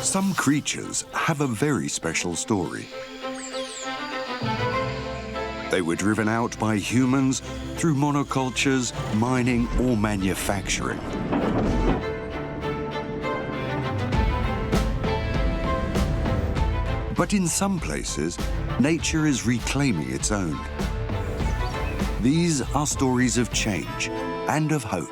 Some creatures have a very special story. They were driven out by humans through monocultures, mining, or manufacturing. But in some places, nature is reclaiming its own. These are stories of change and of hope.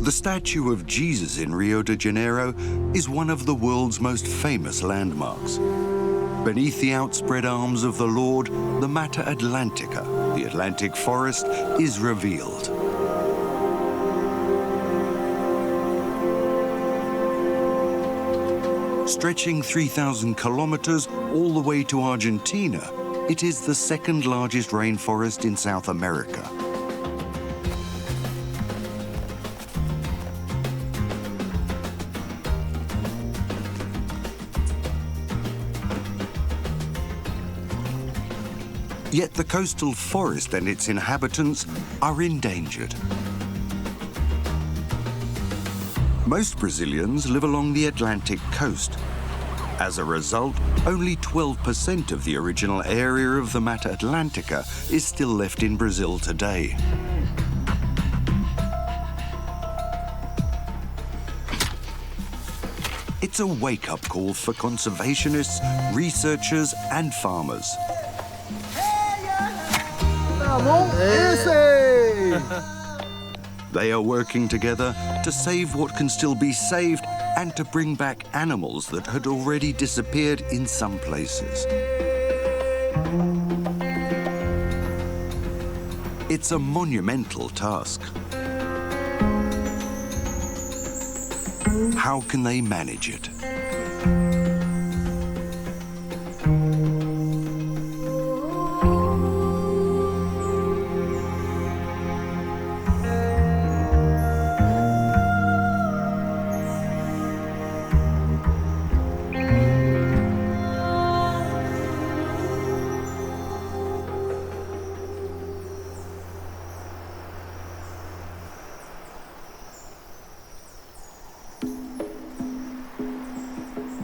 The statue of Jesus in Rio de Janeiro is one of the world's most famous landmarks. Beneath the outspread arms of the Lord, the Mata Atlântica, the Atlantic forest, is revealed. Stretching 3,000 kilometers all the way to Argentina, it is the second largest rainforest in South America. Yet the coastal forest and its inhabitants are endangered. Most Brazilians live along the Atlantic coast. As a result, only 12% of the original area of the Mata Atlântica is still left in Brazil today. It's a wake-up call for conservationists, researchers, and farmers. They are working together to save what can still be saved and to bring back animals that had already disappeared in some places. It's a monumental task. How can they manage it?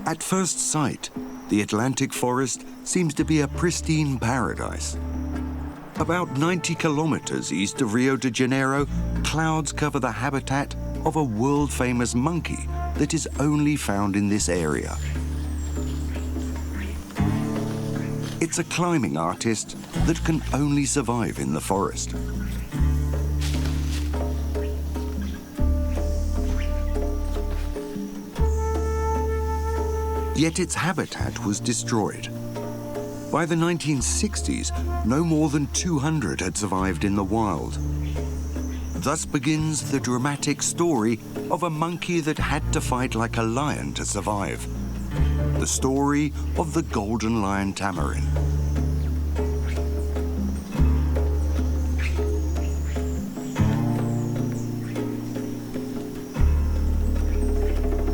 At first sight, the Atlantic forest seems to be a pristine paradise. About 90 kilometers east of Rio de Janeiro, clouds cover the habitat of a world-famous monkey that is only found in this area. It's a climbing artist that can only survive in the forest. Yet its habitat was destroyed. By the 1960s, no more than 200 had survived in the wild. Thus begins the dramatic story of a monkey that had to fight like a lion to survive. The story of the golden lion Tamarin.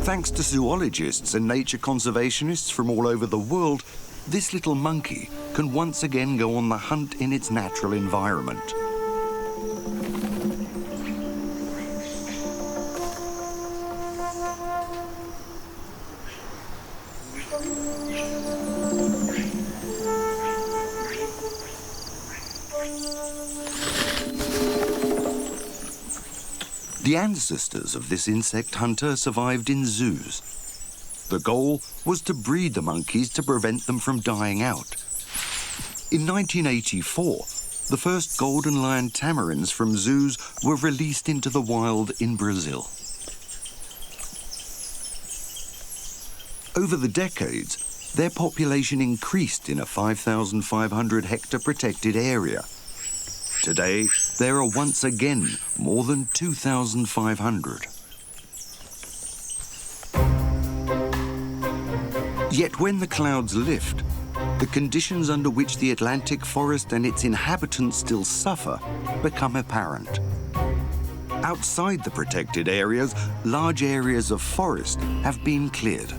Thanks to zoologists and nature conservationists from all over the world, this little monkey can once again go on the hunt in its natural environment. The ancestors of this insect hunter survived in zoos. The goal was to breed the monkeys to prevent them from dying out. In 1984, the first golden lion tamarins from zoos were released into the wild in Brazil. Over the decades, their population increased in a 5,500 hectare protected area. Today, there are once again more than 2,500. Yet when the clouds lift, the conditions under which the Atlantic forest and its inhabitants still suffer become apparent. Outside the protected areas, large areas of forest have been cleared.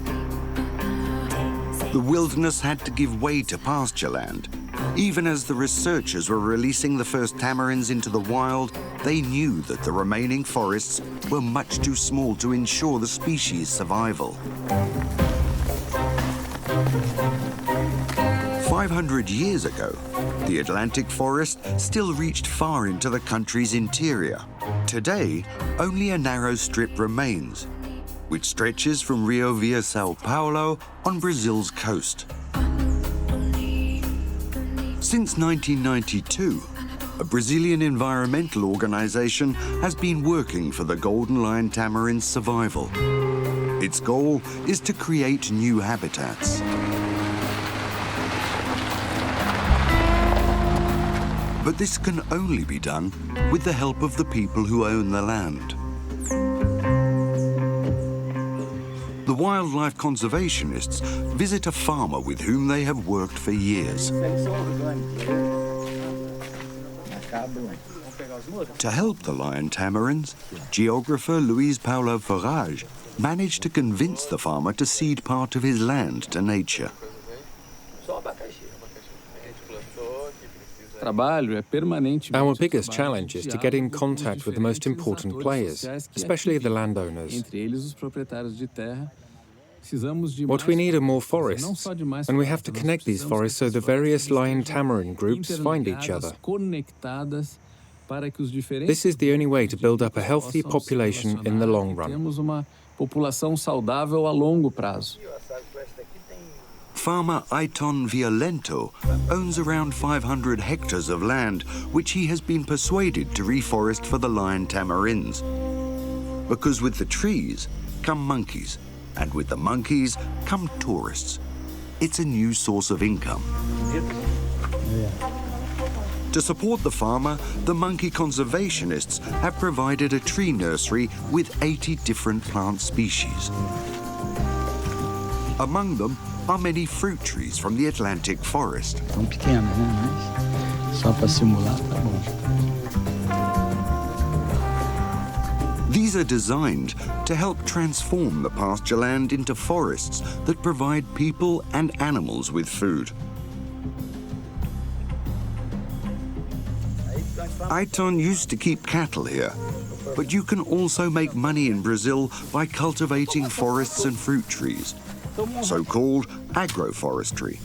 The wilderness had to give way to pasture land. Even as the researchers were releasing the first tamarins into the wild, they knew that the remaining forests were much too small to ensure the species' survival. 500 years ago, the Atlantic forest still reached far into the country's interior. Today, only a narrow strip remains, which stretches from Rio via São Paulo on Brazil's coast. Since 1992, a Brazilian environmental organization has been working for the golden lion tamarin's survival. Its goal is to create new habitats. But this can only be done with the help of the people who own the land. The wildlife conservationists visit a farmer with whom they have worked for years. To help the lion tamarins, geographer Luiz Paulo Farage managed to convince the farmer to cede part of his land to nature. Our biggest challenge is to get in contact with the most important players, especially the landowners. What we need are more forests, and we have to connect these forests so the various lion tamarin groups find each other. This is the only way to build up a healthy population in the long run. Farmer Aiton Violento owns around 500 hectares of land, which he has been persuaded to reforest for the lion tamarins. Because with the trees come monkeys, and with the monkeys come tourists. It's a new source of income. To support the farmer, the monkey conservationists have provided a tree nursery with 80 different plant species. Among them are many fruit trees from the Atlantic forest. São pequenas, né? Mas só para simular tá bom. These are designed to help transform the pasture land into forests that provide people and animals with food. Aiton used to keep cattle here, but you can also make money in Brazil by cultivating forests and fruit trees, so-called agroforestry.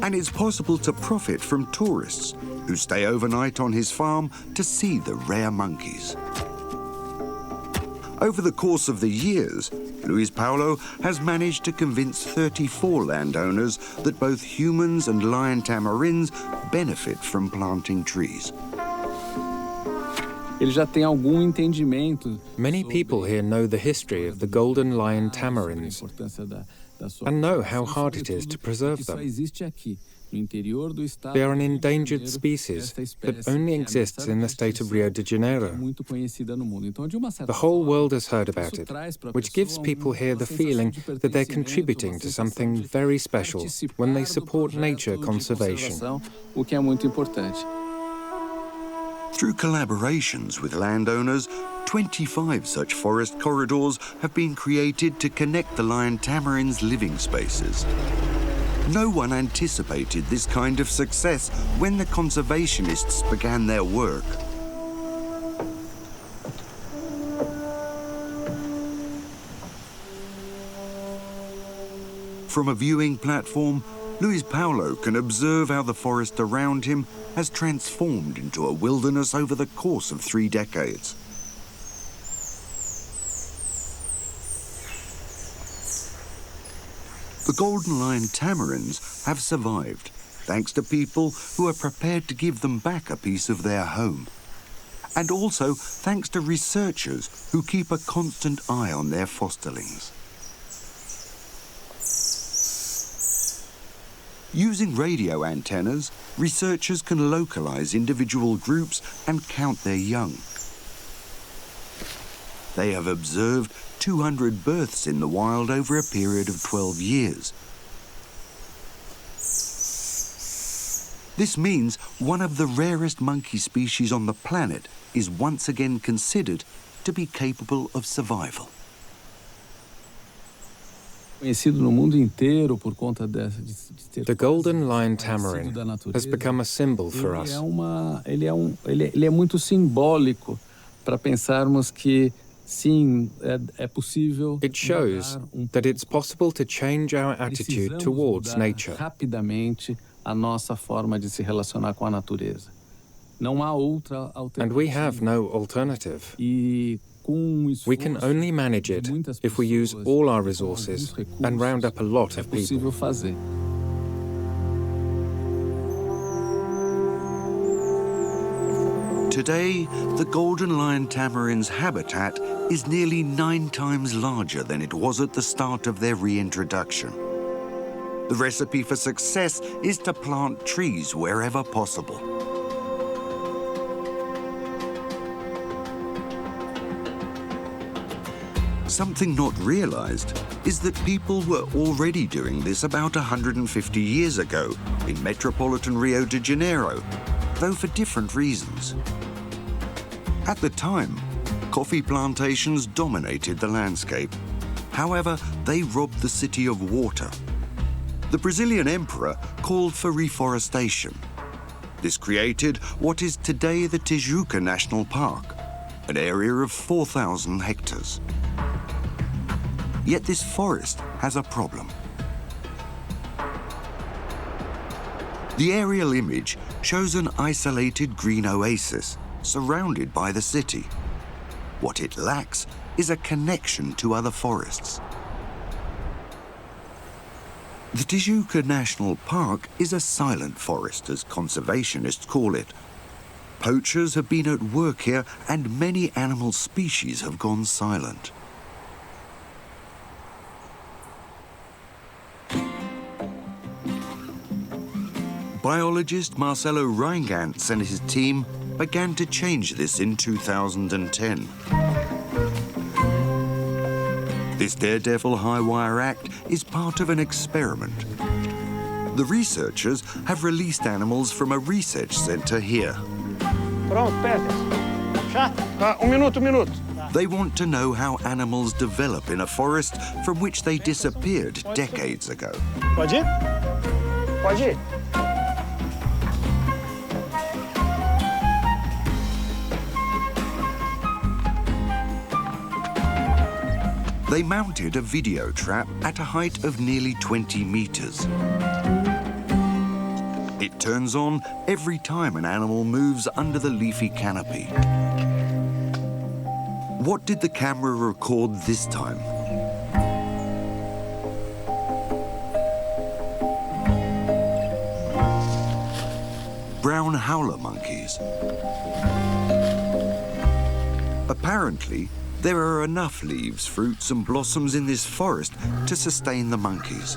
And it's possible to profit from tourists who stay overnight on his farm to see the rare monkeys. Over the course of the years, Luiz Paulo has managed to convince 34 landowners that both humans and lion tamarins benefit from planting trees. Many people here know the history of the golden lion tamarins and know how hard it is to preserve them. They are an endangered species that only exists in the state of Rio de Janeiro. The whole world has heard about it, which gives people here the feeling that they're contributing to something very special when they support nature conservation. Through collaborations with landowners, 25 such forest corridors have been created to connect the lion tamarins' living spaces. No one anticipated this kind of success when the conservationists began their work. From a viewing platform, Luiz Paulo can observe how the forest around him has transformed into a wilderness over the course of 3 decades. The golden lion tamarins have survived thanks to people who are prepared to give them back a piece of their home. And also thanks to researchers who keep a constant eye on their fosterlings. Using radio antennas, researchers can localize individual groups and count their young. They have observed 200 births in the wild over a period of 12 years. This means one of the rarest monkey species on the planet is once again considered to be capable of survival. The golden lion tamarin has become a symbol for us. Ele é muito simbólico para pensarmos que sim, é possível. It shows that it's possible to change our attitude towards nature. Rapidamente a nossa forma de se relacionar com a natureza. Não há outra alternativa. And we have no alternative. We can only manage it if we use all our resources and round up a lot of people. Today, the golden lion tamarin's habitat is nearly 9 times larger than it was at the start of their reintroduction. The recipe for success is to plant trees wherever possible. Something not realized is that people were already doing this about 150 years ago in metropolitan Rio de Janeiro, though for different reasons. At the time, coffee plantations dominated the landscape. However, they robbed the city of water. The Brazilian emperor called for reforestation. This created what is today the Tijuca National Park, an area of 4,000 hectares. Yet this forest has a problem. The aerial image shows an isolated green oasis surrounded by the city. What it lacks is a connection to other forests. The Tijuca National Park is a silent forest, as conservationists call it. Poachers have been at work here and many animal species have gone silent. Biologist Marcelo Reingantz and his team began to change this in 2010. This daredevil high-wire act is part of an experiment. The researchers have released animals from a research center here. Pronto, Peters. Já? Minuto. They want to know how animals develop in a forest from which they disappeared decades ago. Pode ir? Pode ir. They mounted a video trap at a height of nearly 20 meters. It turns on every time an animal moves under the leafy canopy. What did the camera record this time? Brown howler monkeys. Apparently, there are enough leaves, fruits and blossoms in this forest to sustain the monkeys.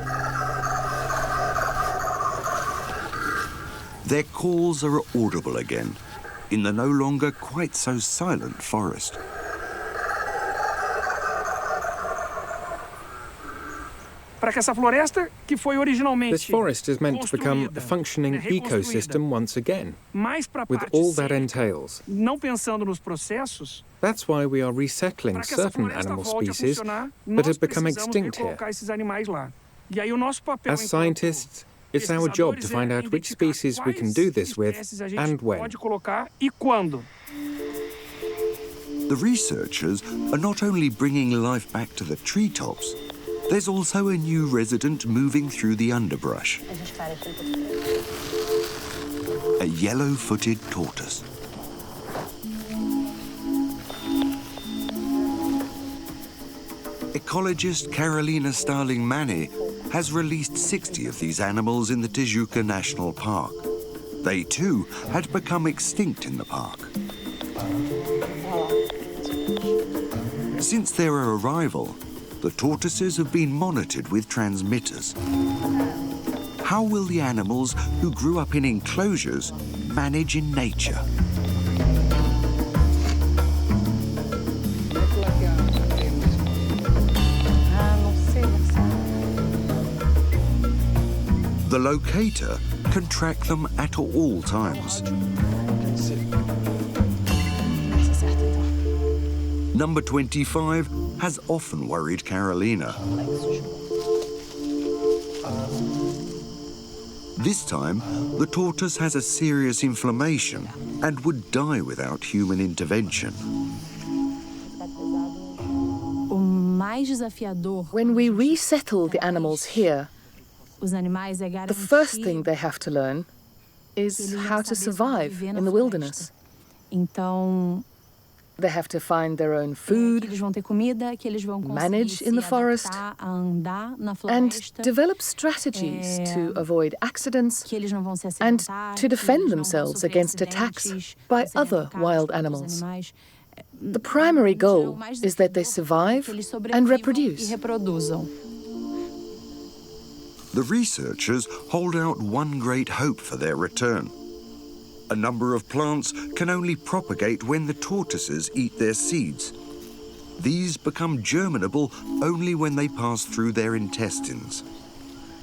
Their calls are audible again in the no longer quite so silent forest. This forest is meant to become a functioning ecosystem once again, with all that entails. That's why we are resettling certain animal species that have become extinct here. As scientists, it's our job to find out which species we can do this with and when. The researchers are not only bringing life back to the treetops, there's also a new resident moving through the underbrush. A yellow-footed tortoise. Ecologist Carolina Starling-Manny has released 60 of these animals in the Tijuca National Park. They too had become extinct in the park. Since their arrival, the tortoises have been monitored with transmitters. How will the animals who grew up in enclosures manage in nature? The locator can track them at all times. Number 25 has often worried Carolina. This time, the tortoise has a serious inflammation and would die without human intervention. When we resettle the animals here, the first thing they have to learn is how to survive in the wilderness. They have to find their own food, manage in the forest, and develop strategies to avoid accidents and to defend themselves against attacks by other wild animals. The primary goal is that they survive and reproduce. The researchers hold out one great hope for their return. A number of plants can only propagate when the tortoises eat their seeds. These become germinable only when they pass through their intestines.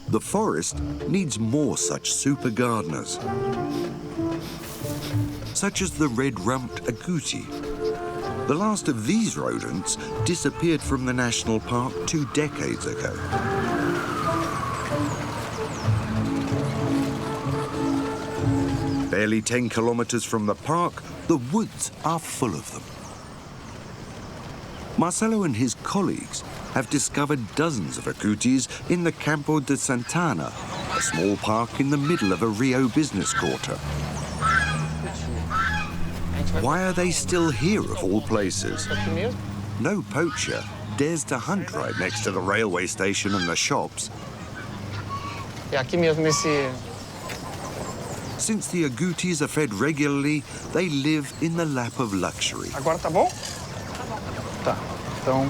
The forest needs more such super gardeners, such as the red-rumped agouti. The last of these rodents disappeared from the national park 2 decades ago. Barely 10 kilometers from the park, the woods are full of them. Marcelo and his colleagues have discovered dozens of agoutis in the Campo de Santana, a small park in the middle of a Rio business quarter. Why are they still here of all places? No poacher dares to hunt right next to the railway station and the shops. Since the agoutis are fed regularly, they live in the lap of luxury. Agora tá bom? Tá. Então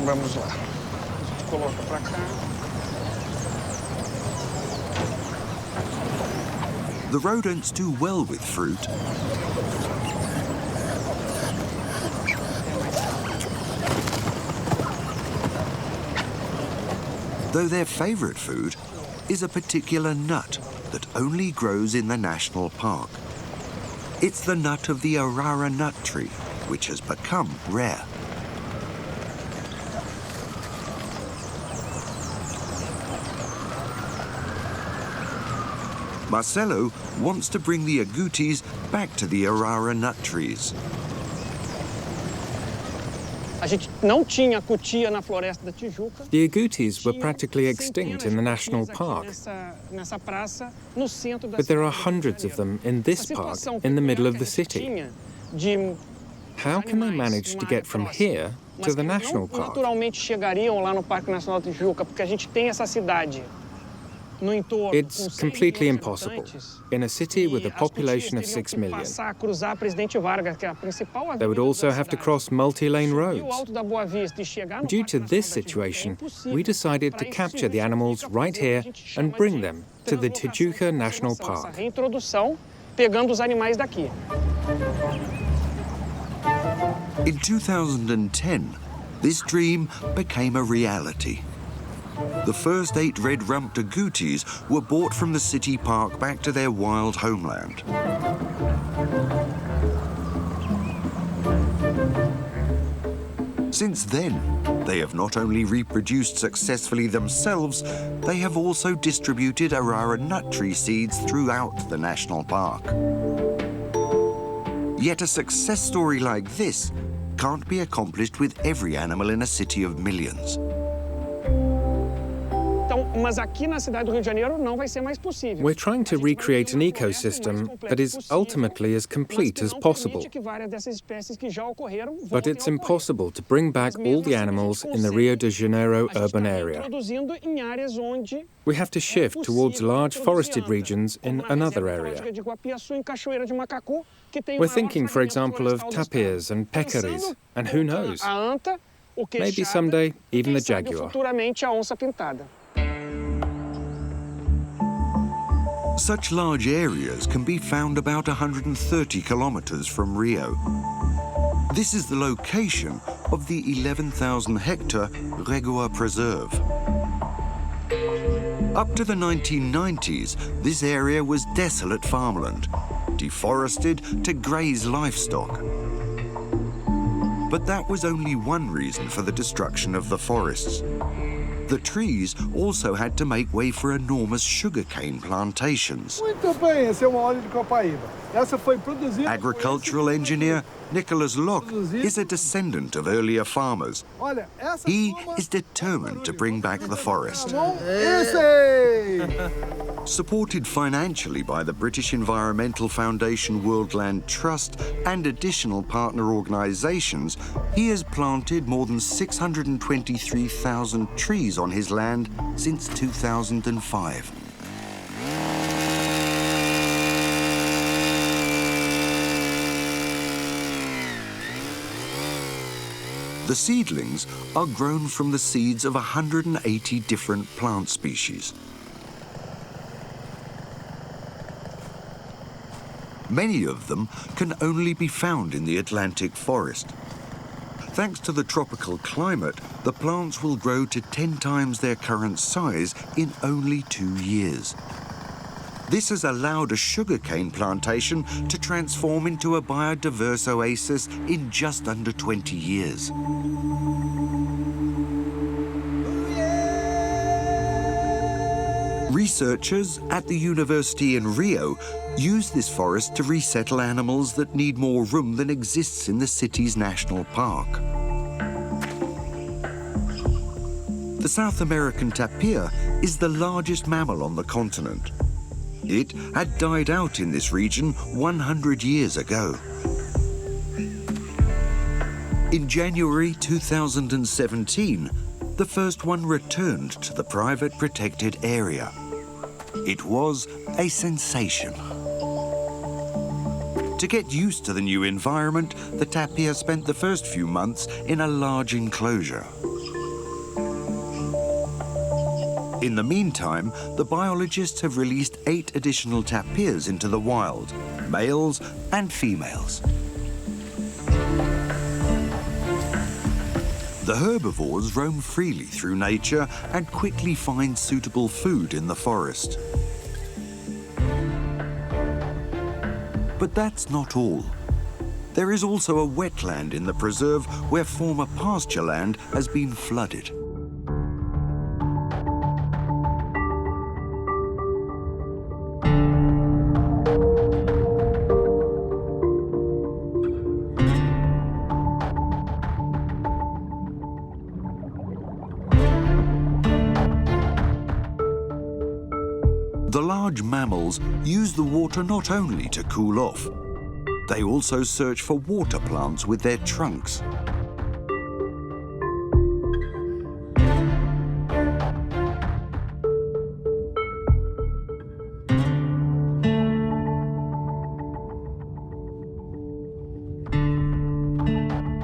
vamos lá. Coloca pra cá. The rodents do well with fruit. Though their favorite food is a particular nut that only grows in the national park. It's the nut of the Arara nut tree, which has become rare. Marcelo wants to bring the agoutis back to the Arara nut trees. A gente não tinha cutia na floresta da Tijuca. The agoutis were practically extinct in the national park, but there are hundreds of them in this park in the middle of the city. How can they manage to get from here to the national park? Naturalmente chegariam lá no Parque Nacional da Tijuca, porque a gente tem essa cidade. It's completely impossible. In a city with a population of 6 million, they would also have to cross multi-lane roads. Due to this situation, we decided to capture the animals right here and bring them to the Tijuca National Park. In 2010, this dream became a reality. The first 8 red-rumped agoutis were brought from the city park back to their wild homeland. Since then, they have not only reproduced successfully themselves, they have also distributed Arara nut tree seeds throughout the national park. Yet a success story like this can't be accomplished with every animal in a city of millions. We're trying to recreate an ecosystem that is ultimately as complete as possible. But it's impossible to bring back all the animals in the Rio de Janeiro urban area. We have to shift towards large forested regions in another area. We're thinking, for example, of tapirs and peccaries, and who knows, maybe someday even the jaguar. Such large areas can be found about 130 kilometers from Rio. This is the location of the 11,000-hectare REGUA preserve. Up to the 1990s, this area was desolate farmland, deforested to graze livestock. But that was only one reason for the destruction of the forests. The trees also had to make way for enormous sugarcane plantations. Agricultural engineer Nicholas Locke is a descendant of earlier farmers. He is determined to bring back the forest. Supported financially by the British Environmental Foundation Worldland Trust and additional partner organisations, he has planted more than 623,000 trees on his land since 2005. The seedlings are grown from the seeds of 180 different plant species. Many of them can only be found in the Atlantic forest. Thanks to the tropical climate, the plants will grow to 10 times their current size in only 2 years. This has allowed a sugarcane plantation to transform into a biodiverse oasis in just under 20 years. Researchers at the university in Rio use this forest to resettle animals that need more room than exists in the city's national park. The South American tapir is the largest mammal on the continent. It had died out in this region 100 years ago. In January 2017, the first one returned to the private protected area. It was a sensation. To get used to the new environment, the tapir spent the first few months in a large enclosure. In the meantime, the biologists have released 8 additional tapirs into the wild, males and females. The herbivores roam freely through nature and quickly find suitable food in the forest. But that's not all. There is also a wetland in the preserve where former pasture land has been flooded. The large mammals use the water not only to cool off, they also search for water plants with their trunks.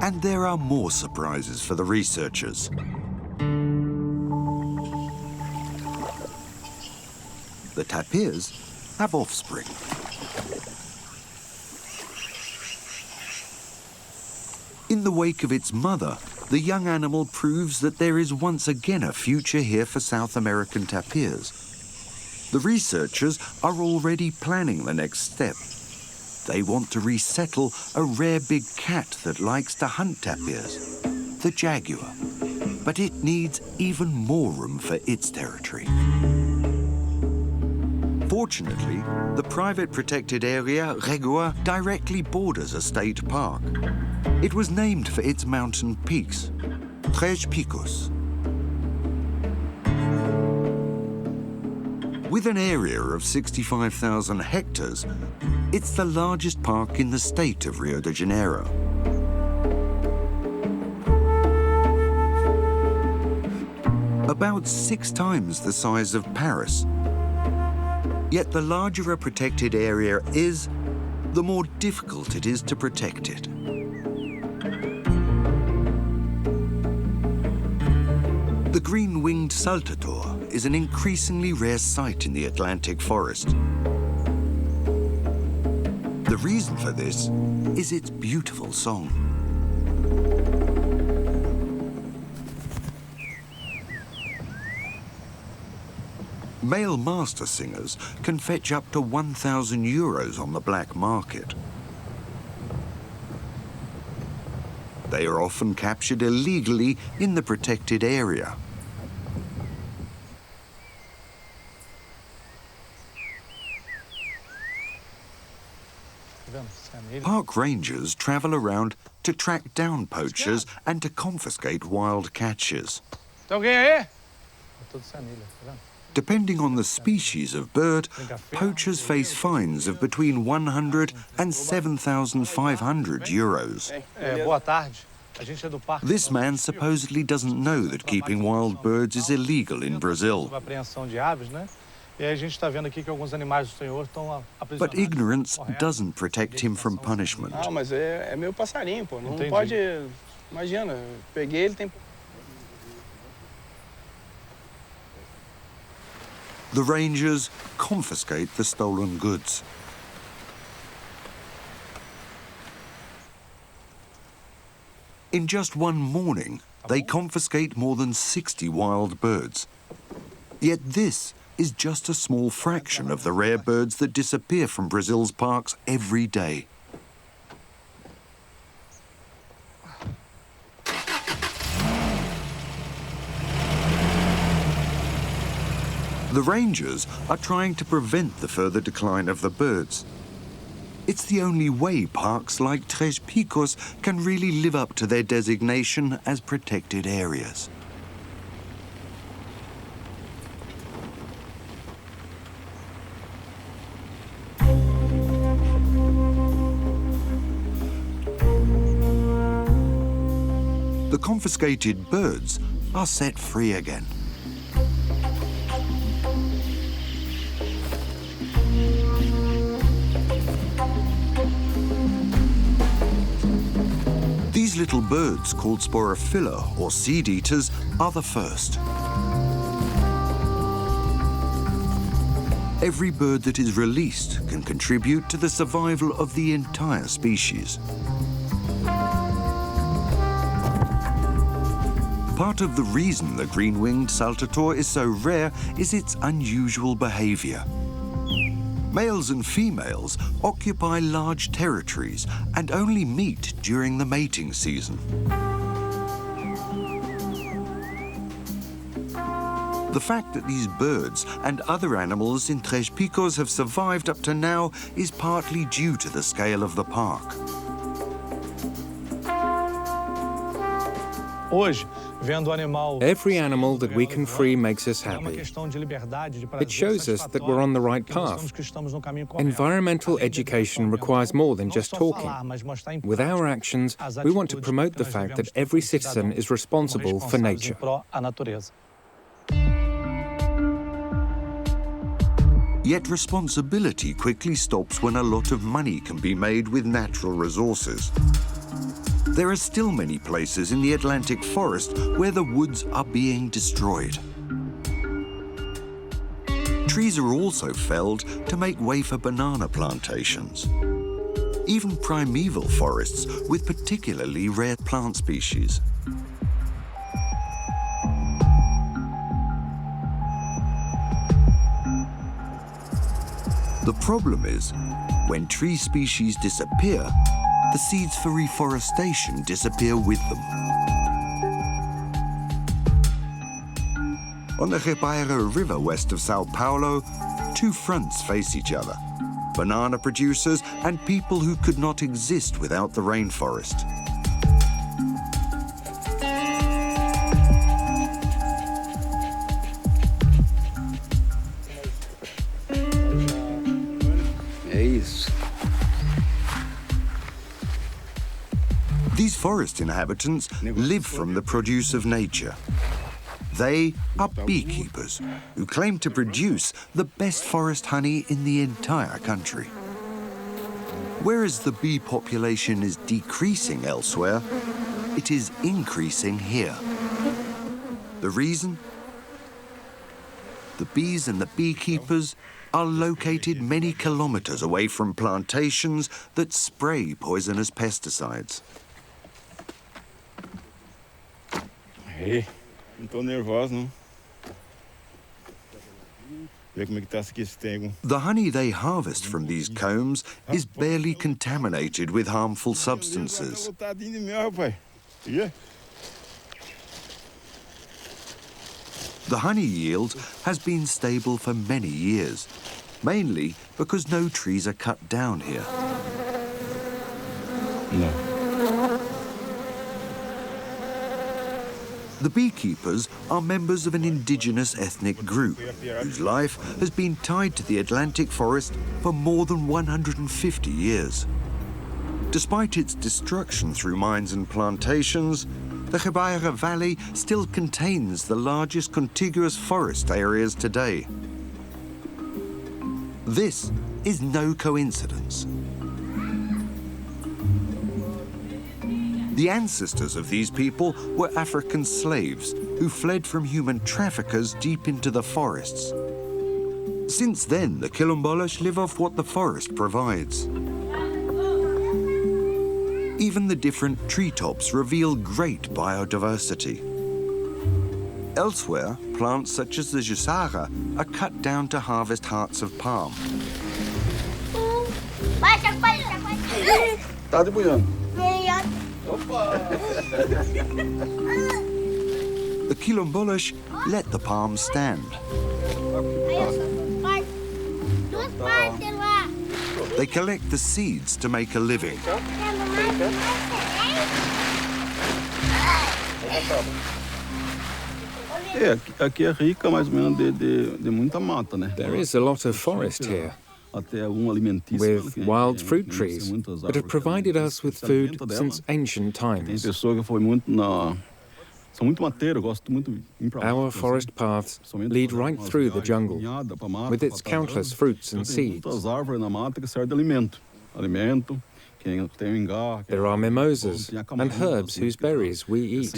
And there are more surprises for the researchers. The tapirs have offspring. In the wake of its mother, the young animal proves that there is once again a future here for South American tapirs. The researchers are already planning the next step. They want to resettle a rare big cat that likes to hunt tapirs, the jaguar. But it needs even more room for its territory. Fortunately, the private protected area, REGUA, directly borders a state park. It was named for its mountain peaks, Três Picos. With an area of 65,000 hectares, it's the largest park in the state of Rio de Janeiro. About 6 times the size of Paris. Yet the larger a protected area is, the more difficult it is to protect it. The green-winged saltator is an increasingly rare sight in the Atlantic forest. The reason for this is its beautiful song. Male master singers can fetch up to 1,000 euros on the black market. They are often captured illegally in the protected area. park rangers travel around to track down poachers and to confiscate wild catches. Depending on the species of bird, poachers face fines of between 100 and 7,500 euros. This man supposedly doesn't know that keeping wild birds is illegal in Brazil. But ignorance doesn't protect him from punishment. The rangers confiscate the stolen goods. In just one morning, they confiscate more than 60 wild birds. Yet this is just a small fraction of the rare birds that disappear from Brazil's parks every day. The rangers are trying to prevent the further decline of the birds. It's the only way parks like Três Picos can really live up to their designation as protected areas. The confiscated birds are set free again. These little birds, called Sporophila or seed eaters, are the first. Every bird that is released can contribute to the survival of the entire species. Part of the reason the green-winged saltator is so rare is its unusual behavior. Males and females occupy large territories and only meet during the mating season. The fact that these birds and other animals in Três Picos have survived up to now is partly due to the scale of the park. Every animal that we can free makes us happy. It shows us that we're on the right path. Environmental education requires more than just talking. With our actions, we want to promote the fact that every citizen is responsible for nature. Yet responsibility quickly stops when a lot of money can be made with natural resources. There are still many places in the Atlantic forest where the woods are being destroyed. Trees are also felled to make way for banana plantations. Even primeval forests with particularly rare plant species. The problem is, when tree species disappear, the seeds for reforestation disappear with them. On the Janeiro River west of Sao Paulo, two fronts face each other: banana producers and people who could not exist without the rainforest. These forest inhabitants live from the produce of nature. They are beekeepers who claim to produce the best forest honey in the entire country. Whereas the bee population is decreasing elsewhere, it is increasing here. The reason? The bees and the beekeepers are located many kilometers away from plantations that spray poisonous pesticides. Hey, não tô nervoso, não. Vê como é que tá esse tempo. The honey they harvest from these combs is barely contaminated with harmful substances. The honey yield has been stable for many years, mainly because no trees are cut down here. No. The beekeepers are members of an indigenous ethnic group whose life has been tied to the Atlantic forest for more than 150 years. Despite its destruction through mines and plantations, the Janeiro Valley still contains the largest contiguous forest areas today. This is no coincidence. The ancestors of these people were African slaves who fled from human traffickers deep into the forests. Since then, the Quilombolas live off what the forest provides. Even the different treetops reveal great biodiversity. Elsewhere, plants such as the Jussara are cut down to harvest hearts of palm. Tá debulhando. The Quilombolas let the palm stand. They collect the seeds to make a living. Aqui é rica mais ou menos de muita mata, né? There is a lot of forest here, with wild fruit trees that have provided us with food since ancient times. Our forest paths lead right through the jungle, with its countless fruits and seeds. There are mimosas and herbs whose berries we eat.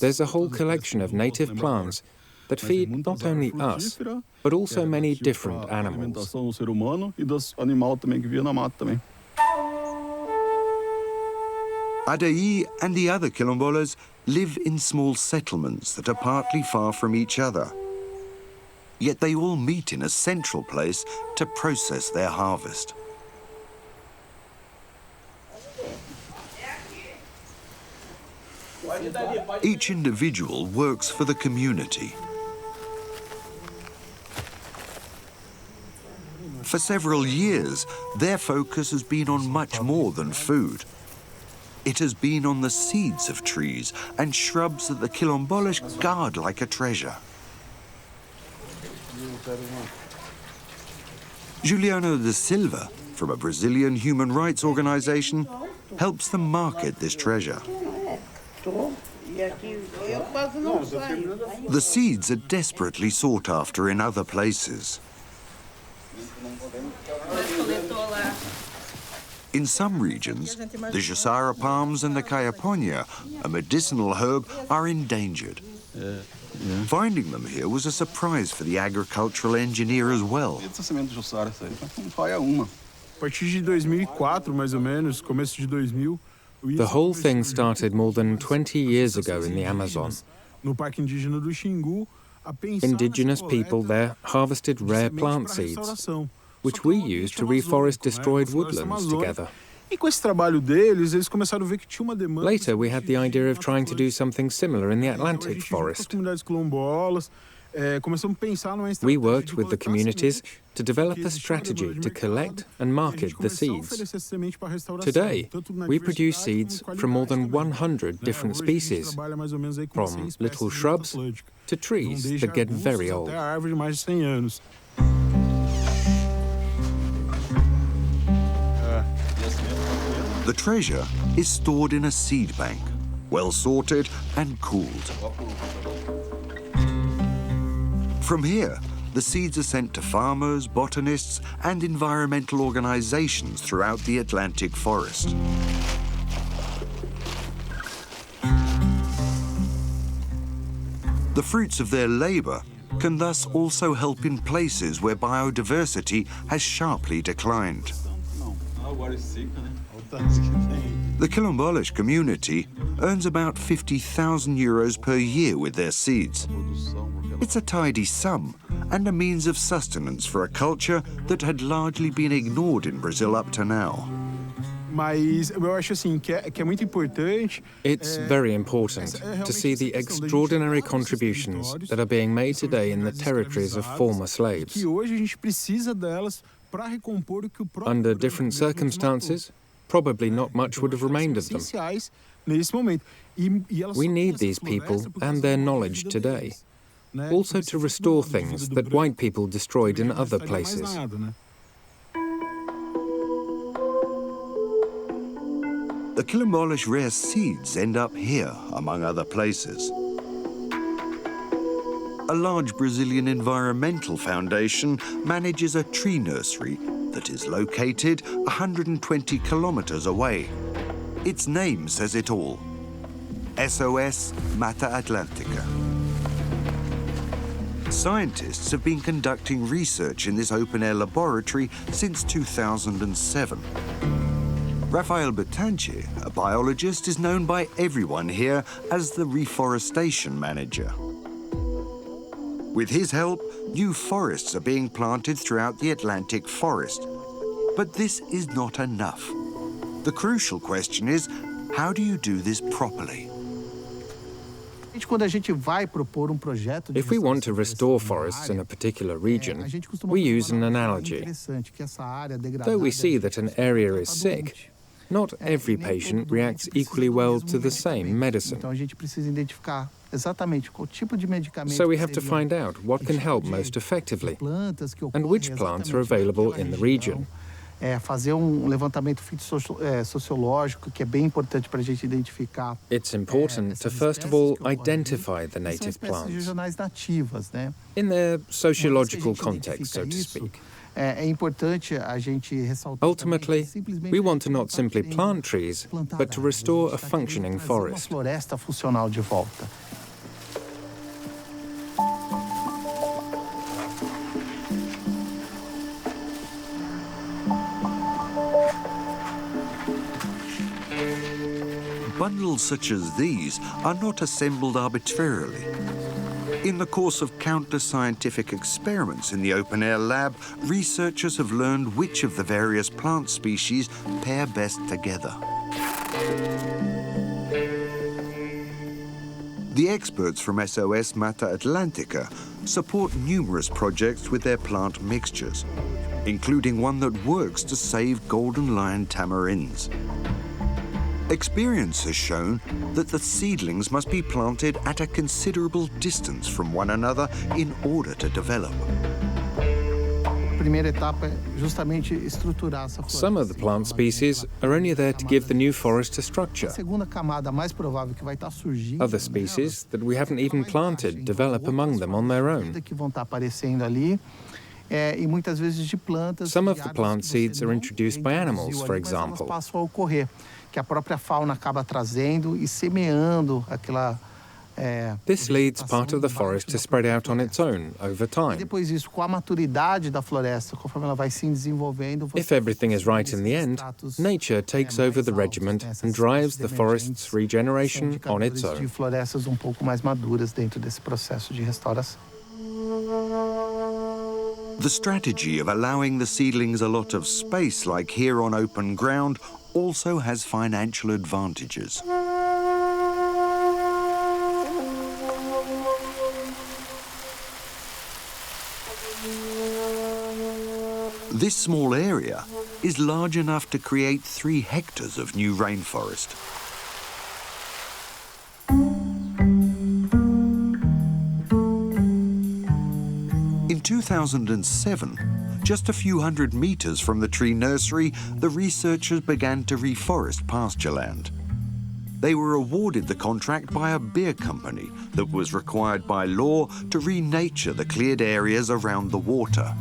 There's a whole collection of native plants that feed not only us, but also many different animals. Adaí and the other Quilombolas live in small settlements that are partly far from each other. Yet they all meet in a central place to process their harvest. Each individual works for the community. For several years, their focus has been on much more than food. It has been on the seeds of trees and shrubs that the Quilombolas guard like a treasure. Juliano da Silva, from a Brazilian human rights organization, helps them market this treasure. The seeds are desperately sought after in other places. In some regions, the Jussara palms and the caiaponia, a medicinal herb, are endangered. Finding them here was a surprise for the agricultural engineer as well. A partir de 2004, mais ou menos, começo de 2000, The whole thing started more than 20 years ago in the Amazon. No Parque Indígena do Xingu, Indigenous people there harvested rare plant seeds, which we used to reforest destroyed woodlands together. E com esse trabalho deles, eles começaram a ver que tinha uma demanda. Later, we had the idea of trying to do something similar in the Atlantic forest. We worked with the communities to develop a strategy to collect and market the seeds. Today, we produce seeds from more than 100 different species, from little shrubs to trees that get very old. The treasure is stored in a seed bank, well sorted and cooled. From here, the seeds are sent to farmers, botanists, and environmental organizations throughout the Atlantic forest. The fruits of their labor can thus also help in places where biodiversity has sharply declined. The Quilombolas community earns about 50,000 euros per year with their seeds. It's a tidy sum and a means of sustenance for a culture that had largely been ignored in Brazil up to now. It's very important to see the extraordinary contributions that are being made today in the territories of former slaves. Under different circumstances, probably not much would have remained of them. We need these people and their knowledge today, also to restore things that white people destroyed in other places. The Quilombola rare seeds end up here, among other places. A large Brazilian environmental foundation manages a tree nursery that is located 120 kilometers away. Its name says it all: SOS Mata Atlântica. Scientists have been conducting research in this open-air laboratory since 2007. Rafael Bertance, a biologist, is known by everyone here as the Reforestation manager. With his help, new forests are being planted throughout the Atlantic forest. But this is not enough. The crucial question is, how do you do this properly? If we want to restore forests in a particular region, we use an analogy. Though we see that an area is sick, not every patient reacts equally well to the same medicine. So we have to find out what can help most effectively and which plants are available in the region. It's important to first of all identify the native plants in their sociological context, so to speak. Ultimately, we want to not simply plant trees, but to restore a functioning forest. Bundles such as these are not assembled arbitrarily. In the course of countless scientific experiments in the open-air lab, researchers have learned which of the various plant species pair best together. The experts from SOS Mata Atlântica support numerous projects with their plant mixtures, including one that works to save golden lion tamarins. Experience has shown that the seedlings must be planted at a considerable distance from one another in order to develop. Some of the plant species are only there to give the new forest a structure. Other species that we haven't even planted develop among them on their own. Some of the plant seeds are introduced by animals, for example. This leads part of the forest to spread out on its own over time. If everything is right in the end, nature takes over the regiment and drives the forest's regeneration on its own. The strategy of allowing the seedlings a lot of space, like here on open ground, also has financial advantages. This small area is large enough to create 3 hectares of new rainforest. In 2007, just a few hundred meters from the tree nursery, the researchers began to reforest pastureland. They were awarded the contract by a beer company that was required by law to renature the cleared areas around the water.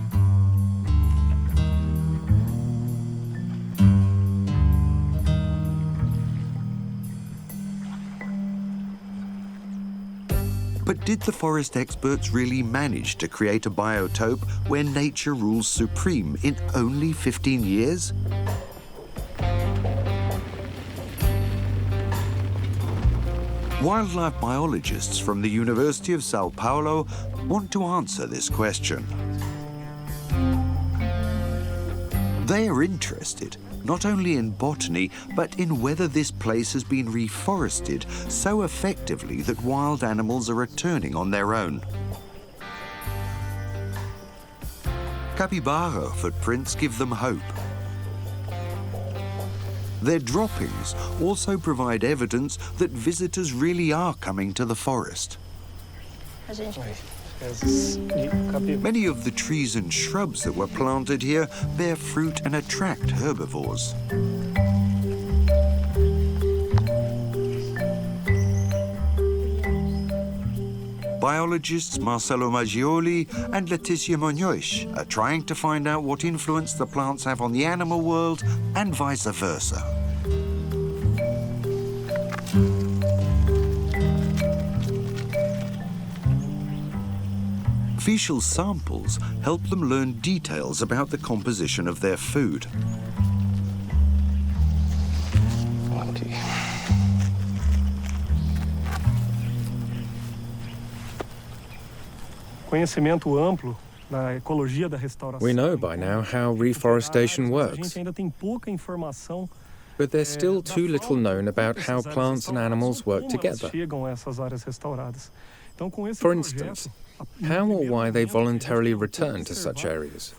But did the forest experts really manage to create a biotope where nature rules supreme in only 15 years? Wildlife biologists from the University of Sao Paulo want to answer this question. They are interested not only in botany, but in whether this place has been reforested so effectively that wild animals are returning on their own. Capybara footprints give them hope. Their droppings also provide evidence that visitors really are coming to the forest. Many of the trees and shrubs that were planted here bear fruit and attract herbivores. Biologists Marcelo Maggioli and Leticia Munoz are trying to find out what influence the plants have on the animal world and vice versa. Fecal samples help them learn details about the composition of their food. We know by now how reforestation works, but there's still too little known about how plants and animals work together. For instance, how or why they voluntarily return to such areas.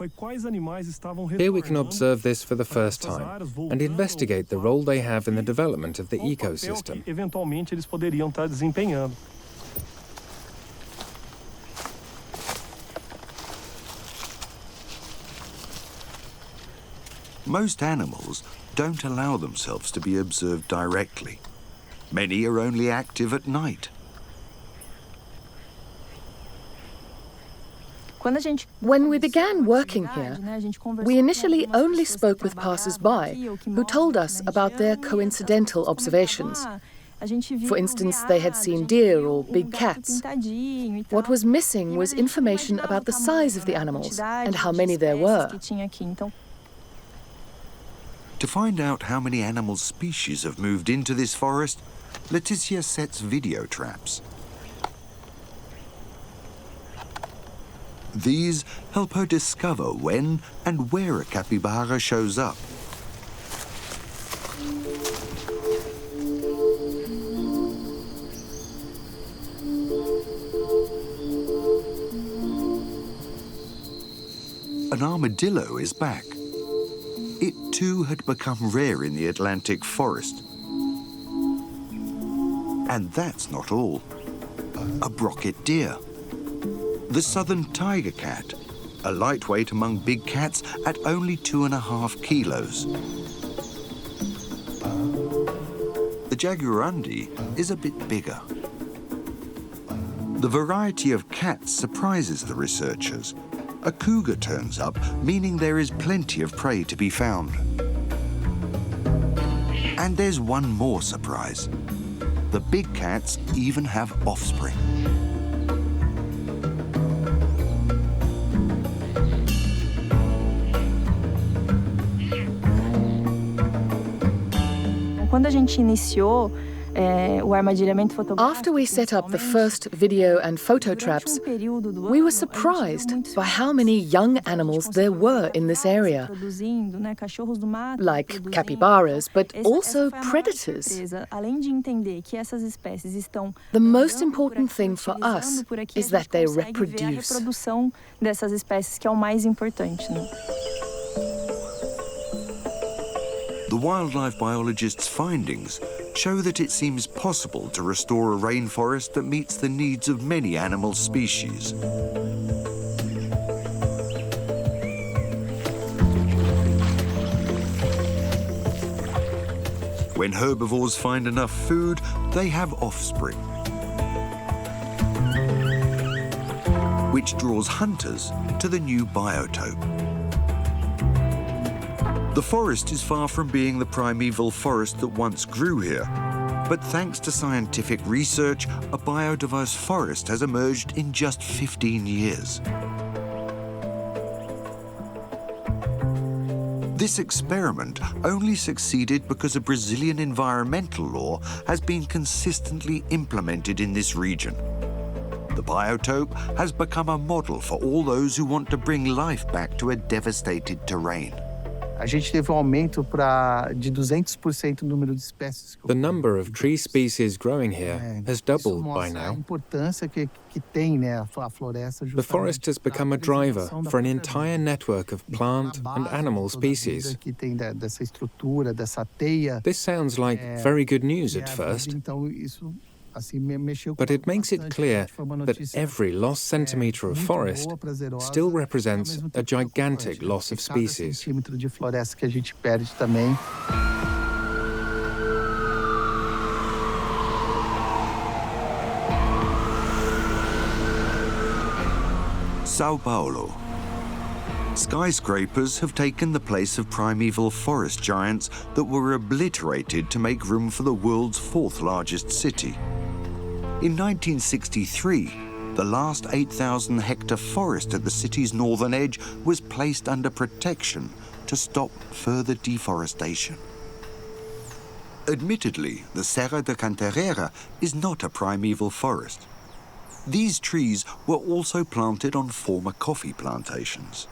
Here we can observe this for the first time and investigate the role they have in the development of the ecosystem. Most animals don't allow themselves to be observed directly. Many are only active at night. When we began working here, we initially only spoke with passers-by who told us about their coincidental observations. For instance, they had seen deer or big cats. What was missing was information about the size of the animals and how many there were. To find out how many animal species have moved into this forest, Leticia sets video traps. These help her discover when and where a capybara shows up. An armadillo is back. It too had become rare in the Atlantic forest. And that's not all. A brocket deer. The southern tiger cat, a lightweight among big cats at only 2.5 kilos. The jaguarundi is a bit bigger. The variety of cats surprises the researchers. A cougar turns up, meaning there is plenty of prey to be found. And there's one more surprise. The big cats even have offspring. After we set up the first video and photo traps, we were surprised by how many young animals there were in this area, like capybaras, but also predators. The most important thing for us is that they reproduce. The wildlife biologists' findings show that it seems possible to restore a rainforest that meets the needs of many animal species. When herbivores find enough food, they have offspring, which draws hunters to the new biotope. The forest is far from being the primeval forest that once grew here, but thanks to scientific research, a biodiverse forest has emerged in just 15 years. This experiment only succeeded because a Brazilian environmental law has been consistently implemented in this region. The biotope has become a model for all those who want to bring life back to a devastated terrain. A gente teve aumento de 200% no número de espécies. The number of tree species growing here has doubled by now. Que tem, né, a floresta. The forest has become a driver for an entire network of plant and animal species. Que tem dessa estrutura, dessa teia. This sounds like very good news at first. Então isso But it makes it clear that every lost centimetre of forest still represents a gigantic loss of species. Centímetro de floresta que a gente perde também. Sao Paulo. Skyscrapers have taken the place of primeval forest giants that were obliterated to make room for the world's fourth largest city. In 1963, the last 8,000-hectare forest at the city's northern edge was placed under protection to stop further deforestation. Admittedly, the Serra da Cantareira is not a primeval forest. These trees were also planted on former coffee plantations.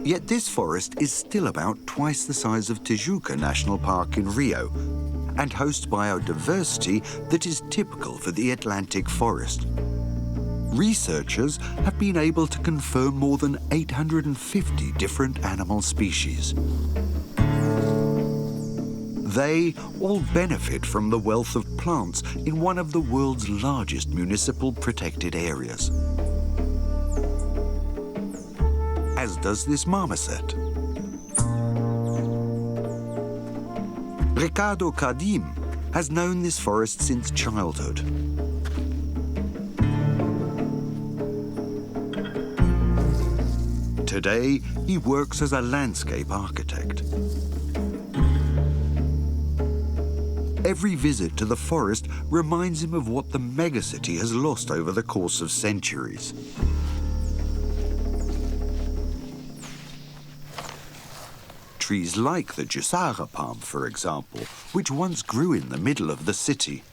Yet this forest is still about twice the size of Tijuca National Park in Rio and hosts biodiversity that is typical for the Atlantic forest. Researchers have been able to confirm more than 850 different animal species. They all benefit from the wealth of plants in one of the world's largest municipal protected areas. As does this marmoset. Ricardo Cardim has known this forest since childhood. Today, he works as a landscape architect. Every visit to the forest reminds him of what the megacity has lost over the course of centuries. Trees like the Jussara palm, for example, which once grew in the middle of the city.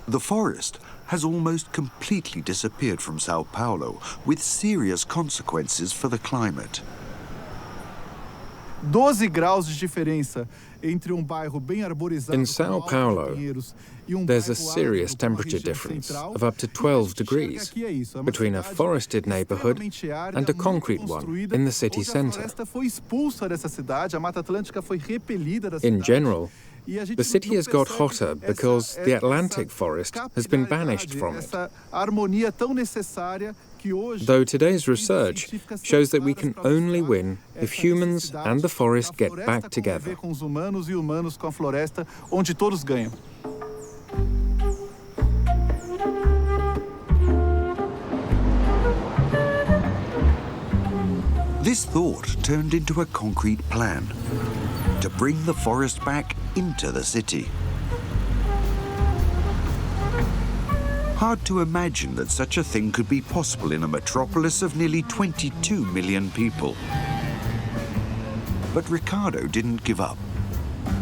The forest has almost completely disappeared from Sao Paulo, with serious consequences for the climate. 12 graus de diferença entre bairro bem arborizado. In Sao Paulo, there's a serious temperature difference of up to 12 degrees between a forested neighborhood and a concrete one in the city center. In general, the city has got hotter because the Atlantic forest has been banished from it. Though today's research shows that we can only win if humans and the forest get back together. This thought turned into a concrete plan to bring the forest back into the city. Hard to imagine that such a thing could be possible in a metropolis of nearly 22 million people. But Ricardo didn't give up.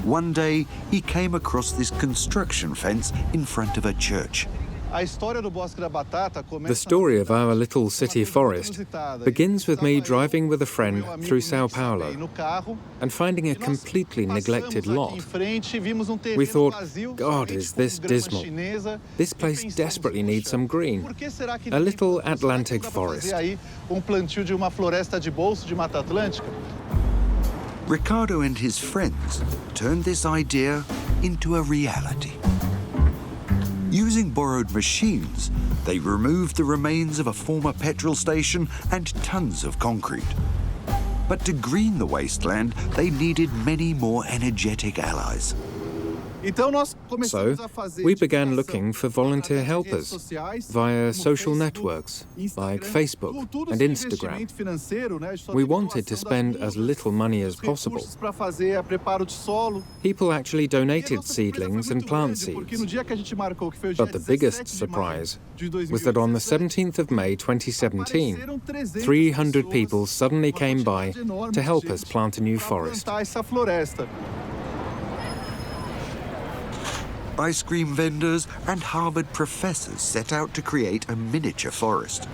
One day, he came across this construction fence in front of a church. The story of our little city forest begins with me driving with a friend through Sao Paulo and finding a completely neglected lot. We thought, God, is this dismal? This place desperately needs some green. A little Atlantic forest. Ricardo and his friends turned this idea into a reality. Using borrowed machines, they removed the remains of a former petrol station and tons of concrete. But to green the wasteland, they needed many more energetic allies. So, we began looking for volunteer helpers via social networks like Facebook and Instagram. We wanted to spend as little money as possible. People actually donated seedlings and plant seeds. But the biggest surprise was that on the 17th of May 2017, 300 people suddenly came by to help us plant a new forest. Ice cream vendors and Harvard professors set out to create a miniature forest.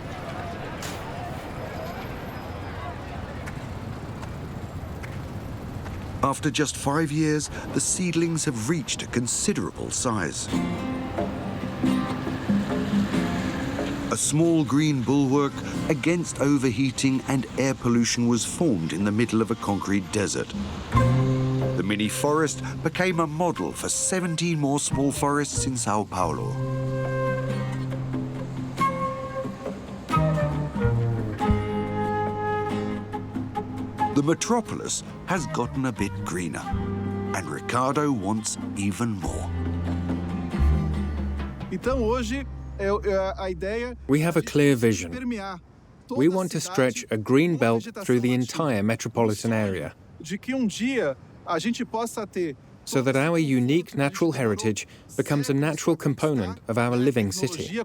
After just 5 years, the seedlings have reached a considerable size. A small green bulwark against overheating and air pollution was formed in the middle of a concrete desert. The mini forest became a model for 17 more small forests in Sao Paulo. The metropolis has gotten a bit greener, and Ricardo wants even more. We have a clear vision. We want to stretch a green belt through the entire metropolitan area, so that our unique natural heritage becomes a natural component of our living city.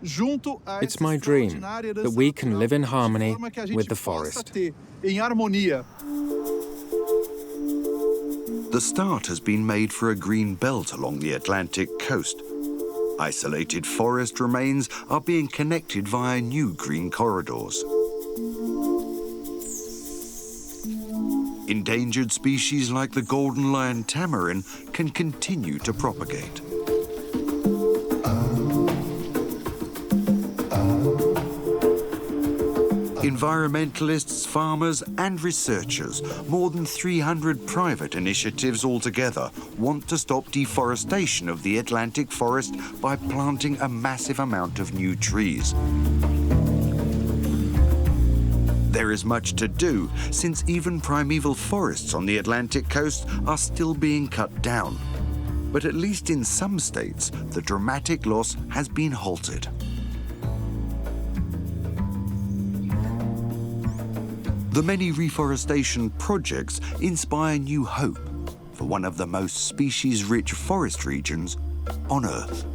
It's my dream that we can live in harmony with the forest. The start has been made for a green belt along the Atlantic coast. Isolated forest remains are being connected via new green corridors. Endangered species like the golden lion tamarin can continue to propagate. Environmentalists, farmers and researchers, more than 300 private initiatives altogether, want to stop deforestation of the Atlantic forest by planting a massive amount of new trees. There is much to do, since even primeval forests on the Atlantic coast are still being cut down. But at least in some states, the dramatic loss has been halted. The many reforestation projects inspire new hope for one of the most species-rich forest regions on Earth.